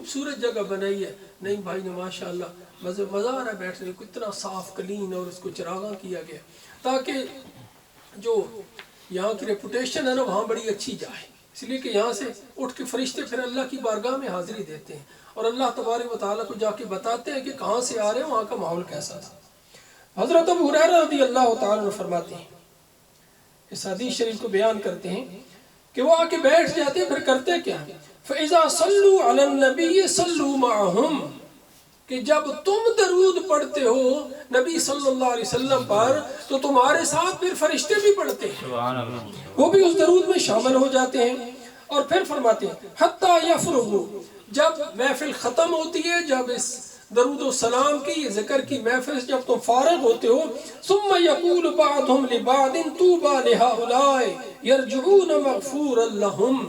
खूबसूरत जगह बनाई है, नहीं भाई ने माशाअल्लाह मज़ा आ रहा है बैठने को, इतना साफ़ क्लीन और उसको चरागा किया गया ताकि जो यहाँ की रेपुटेशन है ना वहाँ बड़ी अच्छी जाए। इसलिए कि यहाँ से उठ के फरिश्ते फिर अल्लाह की बारगाह में हाज़िरी देते हैं और अल्लाह तबारक व तआला को जाके बताते हैं कि कहाँ से आ रहे हैं, वहाँ का माहौल कैसा था। हज़रत अबू हुरैरा रज़ी अल्लाह तआला अन्हु फरमाते हैं, इस हदीस शरीफ को बयान करते हैं कि वो आके बैठ जाते हैं, फिर करते क्या है, फ़इज़ा सल्लू अलन नबी सल्लू मअहुम, कि जब तुम दरूद पढ़ते हो नबी सल्लल्लाहु अलैहि वसल्लम पर तो तुम्हारे साथ फिर फरिश्ते भी पढ़ते हैं, वो भी उस दरूद में शामिल हो जाते हैं। और फिर फरमाते हैं हत्ता यफ़रुगु, जब महफिल ख़त्म होती है, जब इस दरूद सलाम की ज़िक्र की महफिल से जब तुम फारिग होते हो, सुम्मा यक़ूलु बअदुहुम लिबादिन तूबा लिहाउलाई यरजुऊन मग़फ़ूरन लहुम,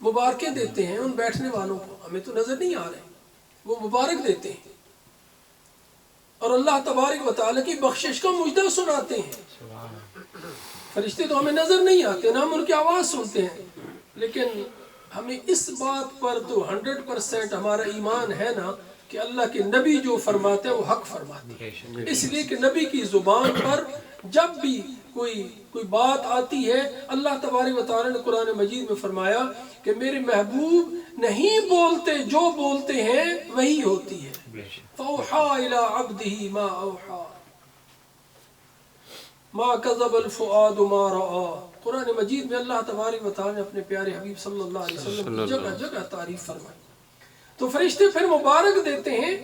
मुबारकें देते हैं उन बैठने वालों को, हमें तो नज़र नहीं आ रहे, वो मुबारक देते हैं और अल्लाह तबारक व तआला की बख्शिश का मुजदा सुनाते हैं। फरिश्ते तो हमें नज़र नहीं आते, ना हम उनकी आवाज़ सुनते हैं, लेकिन हमें इस बात पर तो 100% हमारा ईमान है ना कि अल्लाह के नबी जो फरमाते हैं वो हक फरमाते हैं। इसलिए कि नबी की ज़ुबान पर जब भी कोई बात आती है, अल्लाह तबारक व तआला ने कुरान मजीद में फरमाया कि मेरे महबूब नहीं बोलते, जो बोलते हैं वही होती है। फ़ौहा इला अब्दिही मा औहा मा कज़बल फ़ुआदु मा रआ, कुरान मजीद में अल्लाह तबारक व तआला ने अपने प्यारे हबीब सल्लल्लाहु अलैहि वसल्लम की जगह जगह तारीफ फरमाई। तो फरिश्ते फिर मुबारक देते हैं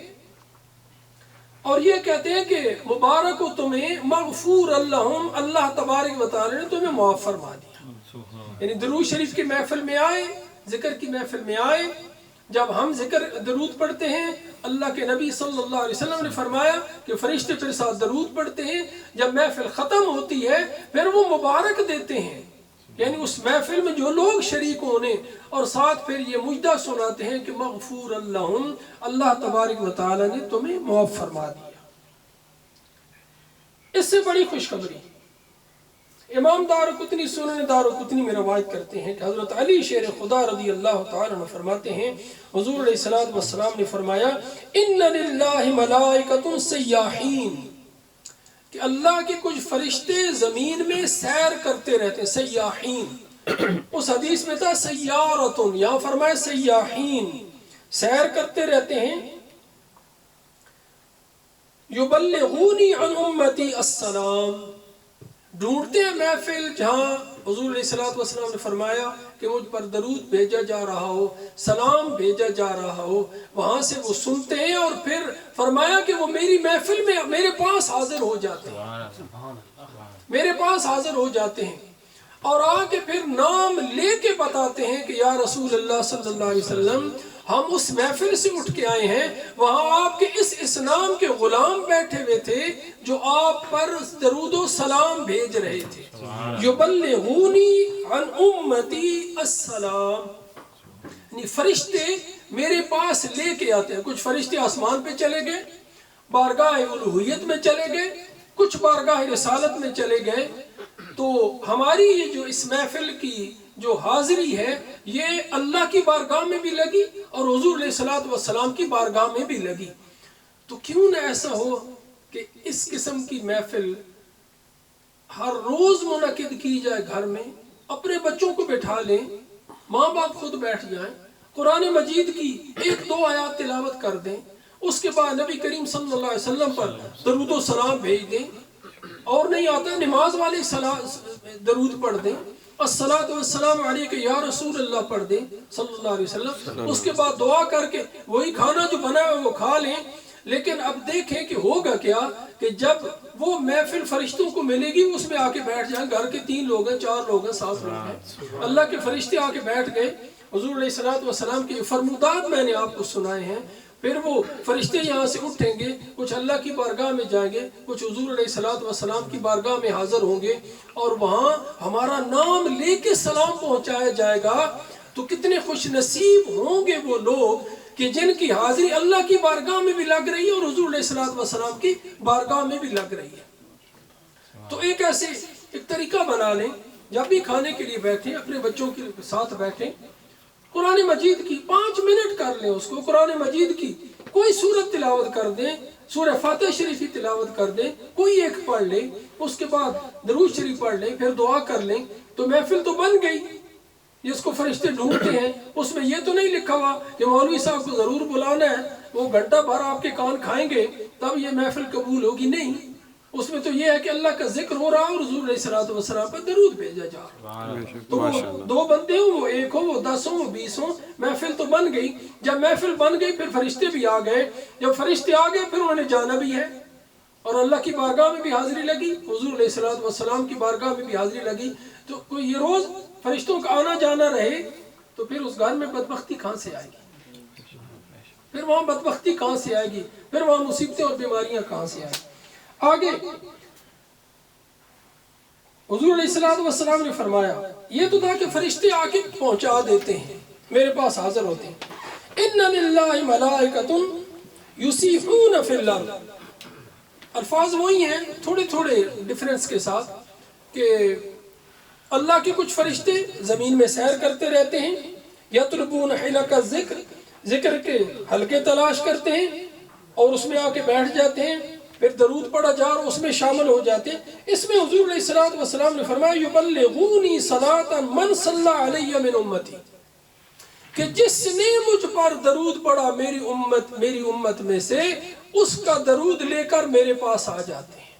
और ये कहते हैं कि मुबारक हो तुम्हें, मग़फ़ूरन लहुम, अल्लाह तबारक व तआला ने तुम्हें मुआफ़ फरमा दिया। यानी दरूद शरीफ की महफिल में आए, जिक्र की महफिल में आए, जब हम जिक्र दरूद पढ़ते हैं, अल्लाह के नबी सल्लल्लाहु अलैहि वसल्लम ने फरमाया कि फरिश्ते फिर साथ दरूद पढ़ते हैं, जब महफिल ख़त्म होती है फिर वो मुबारक देते हैं, यानी उस महफिल में जो लोग शरीक होने, और साथ फिर ये मुजदा सुनाते हैं कि मग़फ़ूरन लहुम, अल्लाह तबारक व तआला ने तुम्हें मुआफ़ फरमा दिया। इससे बड़ी खुशखबरी इमाम दारुक़ुतनी सुनन दारुक़ुतनी में रवायत करते हैं कि हज़रत अली शेर खुदा रज़ी अल्लाह तआला अन्हु फरमाते हैं, हुज़ूर अलैहिस्सलातु वस्सलाम ने फरमाया, इन्ना लिल्लाहि मलाइकतुन सय्याहीन, कि अल्लाह के कुछ फरिश्ते ज़मीन में सैर करते रहते हैं, सय्याहीन। उस हदीस में था सय्यारतुन, यहाँ फरमाया सय्याहीन, सैर करते रहते हैं। युबल्लिगूनी अन उम्मती अस्सलाम, ढूंढते हैं महफिल जहाँ हुज़ूर अलैहिस्सलातु वस्सलाम ने फरमाया कि मुझ पर दरूद भेजा जा रहा हो, सलाम भेजा जा रहा हो, वहाँ से वो सुनते हैं और फिर फरमाया कि वो मेरी महफिल में मेरे पास हाजिर हो जाते हैं, मेरे पास हाजिर हो जाते हैं और आके फिर नाम लेके बताते हैं कि या रसूल अल्लाह सल्लल्लाहु अलैहि वसल्लम, हम उस महफिल से उठ के आए हैं, वहाँ आपके इस नाम के गुलाम बैठे हुए थे जो आप पर दरूद व सलाम भेज रहे थे। युबल्लिगूनी अन उम्मती अस्सलाम, यानी फरिश्ते मेरे पास लेके आते हैं। कुछ फरिश्ते आसमान पे चले गए, बारगाह उलूहियत में चले गए, कुछ बारगाह रिसालत में चले गए। तो हमारी ये जो इस महफिल की जो हाजिरी है ये अल्लाह की बारगाह में भी लगी और हुज़ूर अलैहिस्सलातु वस्सलाम की बारगाह में भी लगी। तो क्यों न ऐसा हो कि इस किस्म की महफिल हर रोज मुनक़िद की जाए, घर में अपने बच्चों को बैठा लें, माँ बाप खुद बैठ जाएं, कुरान मजीद की 1-2 आयत तिलावत कर दें, उसके बाद नबी करीम सल्लल्लाहु अलैहि वसल्लम पर दरूद व सलाम भेज दें, और नहीं आता नमाज वाले दरूद पढ़ दें, अस्सलातु वस्सलाम अलैका या रसूल अल्लाह पढ़ दें सल्लल्लाहु अलैहि वसल्लम, उसके बाद दुआ करके वही खाना जो बना है वो खा लें। लेकिन अब देखें कि होगा क्या कि जब वो महफिल फरिश्तों को मिलेगी उसमें आके बैठ जाए, घर के 3 लोग हैं, 4 लोग हैं, 7 लोग हैं, अल्लाह के फरिश्ते आके बैठ गए। हुज़ूर अलैहिस्सलातु वस्सलाम के फरमुदात मैंने आपको सुनाए हैं। फिर वो फरिश्ते यहाँ से उठेंगे, कुछ अल्लाह की बारगाह में जाएंगे, कुछ हुज़ूर अलैहिस्सलातु वस्सलाम की बारगाह में हाजिर होंगे और वहाँ हमारा नाम लेके सलाम पहुँचाया जाएगा। तो कितने खुश नसीब होंगे वो लोग कि जिनकी हाजिरी अल्लाह की बारगाह में भी लग रही है और हुज़ूर अलैहिस्सलातु वस्सलाम की बारगाह में भी लग रही है। तो एक तरीका बना लें, जब भी खाने के लिए बैठें अपने बच्चों के साथ बैठें قرآن مجید کی 5 منٹ کر لیں اس کو، قرآن مجید کی کوئی سورت تلاوت کر دیں، سورہ فاتحہ شریف کی تلاوت کر دیں، کوئی ایک پڑھ لیں، اس کے بعد درود شریف پڑھ لیں، پھر دعا کر لیں، تو محفل تو بن گئی۔ جس کو فرشتے ڈھونڈتے ہیں اس میں یہ تو نہیں لکھا ہوا کہ مولوی صاحب کو ضرور بلانا ہے، وہ گھنٹہ بھر آپ کے کان کھائیں گے تب یہ محفل قبول ہوگی، نہیں۔ اس میں تو یہ ہے کہ اللہ کا ذکر ہو رہا اور حضور علیہ السلام پر درود بھیجا جا رہا۔ تو وہ 2 بندے ہوں، وہ 1 ہو، وہ 10 ہوں، وہ 20 ہوں، محفل تو بن گئی۔ جب محفل بن گئی پھر فرشتے بھی آ گئے، جب فرشتے آ گئے پھر انہوں نے جانا بھی ہے، اور اللہ کی بارگاہ میں بھی حاضری لگی، حضور علیہ السلام کی بارگاہ میں بھی حاضری لگی۔ تو کوئی یہ روز فرشتوں کا آنا جانا رہے تو پھر اس گھر میں بدبختی کہاں سے آئے گی؟ پھر وہاں بدبختی کہاں سے آئے گی؟ پھر وہاں مصیبتیں اور بیماریاں کہاں سے آئیں گی؟ آگے حضور علیہ السلام نے فرمایا، یہ تو تھا کہ فرشتے آ کے پہنچا دیتے ہیں، میرے پاس حاضر ہوتے ہیں۔ ان للہ ملائکۃ یسیحون فی الارض، الفاظ وہی ہیں تھوڑے تھوڑے ڈیفرنس کے ساتھ، کہ اللہ کے کچھ فرشتے زمین میں سیر کرتے رہتے ہیں، یطلبون حلق الذکر، ذکر کے حلقے تلاش کرتے ہیں اور اس میں آ کے بیٹھ جاتے ہیں، پھر درود پڑھا جا رہا اس میں شامل ہو جاتے ہیں۔ اس میں حضور علیہ السلام نے فرمایا یبلغونی صلاۃ من صلی علیہ من امتی، کہ جس نے مجھ پر درود پڑھا میری امت میں سے، اس کا درود لے کر میرے پاس آ جاتے ہیں،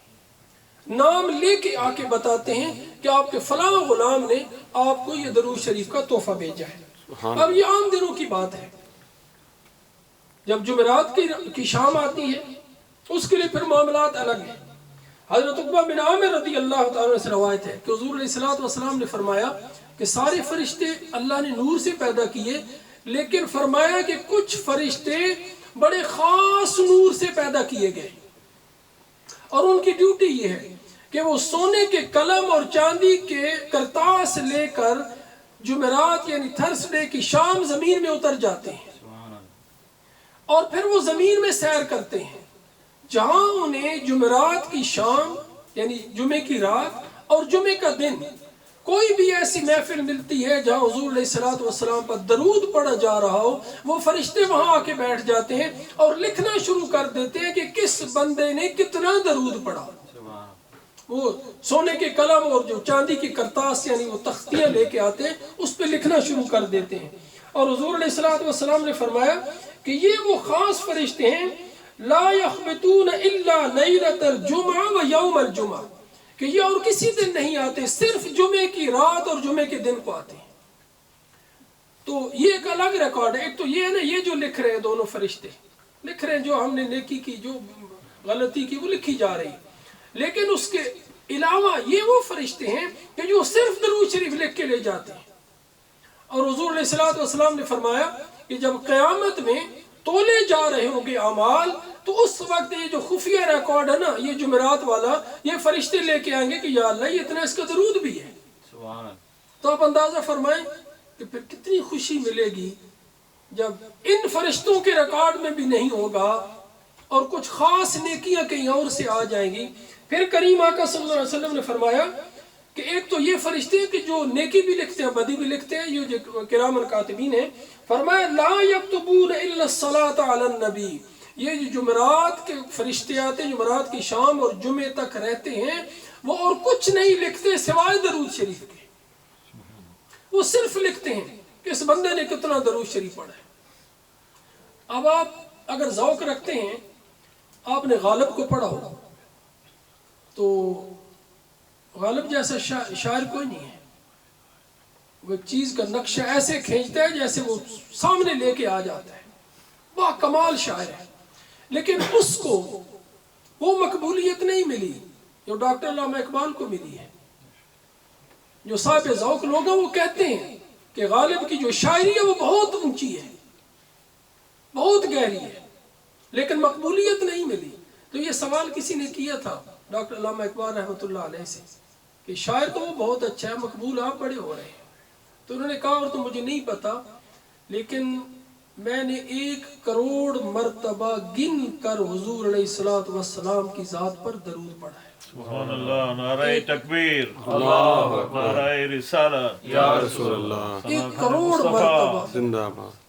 نام لے کے آ کے بتاتے ہیں کہ آپ کے فلاں غلام نے آپ کو یہ درود شریف کا تحفہ بھیجا ہے۔ اب یہ عام دنوں کی بات ہے، جب جمعرات کی شام آتی ہے اس کے لیے پھر معاملات الگ ہیں۔ حضرت عقبہ بن عامر رضی اللہ تعالیٰ سے روایت ہے کہ حضور علیہ السلام نے فرمایا کہ سارے فرشتے اللہ نے نور سے پیدا کیے، لیکن فرمایا کہ کچھ فرشتے بڑے خاص نور سے پیدا کیے گئے، اور ان کی ڈیوٹی یہ ہے کہ وہ سونے کے قلم اور چاندی کے کرتاس لے کر جمعرات یعنی تھرسڈے کی شام زمین میں اتر جاتے ہیں، اور پھر وہ زمین میں سیر کرتے ہیں، جہاں انہیں جمعرات کی شام یعنی جمعے کی رات اور جمعے کا دن کوئی بھی ایسی محفل ملتی ہے جہاں حضور علیہ السلام پر درود پڑھا جا رہا ہو، وہ فرشتے وہاں آ کے بیٹھ جاتے ہیں اور لکھنا شروع کر دیتے ہیں کہ کس بندے نے کتنا درود پڑھا۔ وہ سونے کے قلم اور جو چاندی کی کرتاس یعنی وہ تختیاں لے کے آتے ہیں، اس پہ لکھنا شروع کر دیتے ہیں۔ اور حضور علیہ السلام نے فرمایا کہ یہ وہ خاص فرشتے ہیں لا یخبتون الا لیلۃ الجمعہ و یوم الجمعہ، کہ یہ اور کسی دن نہیں آتے، صرف جمعے کی رات اور جمعے کے دن کو آتے ہیں۔ تو یہ ایک الگ ریکارڈ ہے۔ ایک تو یہ ہے نا، یہ جو لکھ رہے ہیں دونوں فرشتے لکھ رہے ہیں، جو ہم نے نیکی کی جو غلطی کی وہ لکھی جا رہی، لیکن اس کے علاوہ یہ وہ فرشتے ہیں کہ جو صرف درود شریف لکھ کے لے جاتے ہیں۔ اور حضور علیہ السلام نے فرمایا کہ جب قیامت میں تولے جا رہے ہوں گے اعمال، تو اس وقت یہ جو خفیہ ریکارڈ ہے نا، یہ جمعرات والا، یہ فرشتے لے کے آئیں گے کہ یا اللہ یہ اتنا اس کا درود بھی ہے۔ تو آپ اندازہ فرمائیں کہ پھر کتنی خوشی ملے گی جب ان فرشتوں کے ریکارڈ میں بھی نہیں ہوگا اور کچھ خاص نیکیاں کہیں اور سے آ جائیں گی۔ پھر کریم آقا صلی اللہ علیہ وسلم نے فرمایا کہ ایک تو یہ فرشتے ہیں کہ جو نیکی بھی لکھتے ہیں بدی بھی لکھتے ہیں، یہ جو کرام الکاتبین ہیں، فرمایا لا یکتبون الا الصلاۃ علی النبی، یہ جو جمعرات کے فرشتے آتے ہیں، جمعرات کی شام اور جمعے تک رہتے ہیں، وہ اور کچھ نہیں لکھتے سوائے درود شریف کے۔ وہ صرف لکھتے ہیں کہ اس بندے نے کتنا درود شریف پڑھا ہے۔ اب آپ اگر ذوق رکھتے ہیں، آپ نے غالب کو پڑھا ہوگا، تو غالب جیسا شاعر کوئی نہیں ہے۔ وہ ایک چیز کا نقشہ ایسے کھینچتا ہے جیسے وہ سامنے لے کے آ جاتا ہے، وہ کمال شاعر ہے، لیکن اس کو وہ مقبولیت نہیں ملی جو ڈاکٹر علامہ اقبال کو ملی ہے۔ جو صاحب ذوق لوگ ہیں وہ کہتے ہیں کہ غالب کی جو شاعری ہے وہ بہت اونچی ہے، بہت گہری ہے، لیکن مقبولیت نہیں ملی۔ تو یہ سوال کسی نے کیا تھا ڈاکٹر علامہ اقبال رحمۃ اللہ علیہ سے کہ شاعر تو وہ بہت اچھا ہے، مقبول آپ بڑے ہو رہے ہیں۔ تو انہوں نے کہا اور تو مجھے نہیں پتا، لیکن میں نے 1 کروڑ مرتبہ گن کر حضور علیہ السلام کی ذات پر درود پڑھا ہے۔ سبحان اللہ، نعرہ تکبیر، اللہ اکبر، نعرہ رسالت، یا رسول اللہ، 1 کروڑ مرتبہ زندہ باد.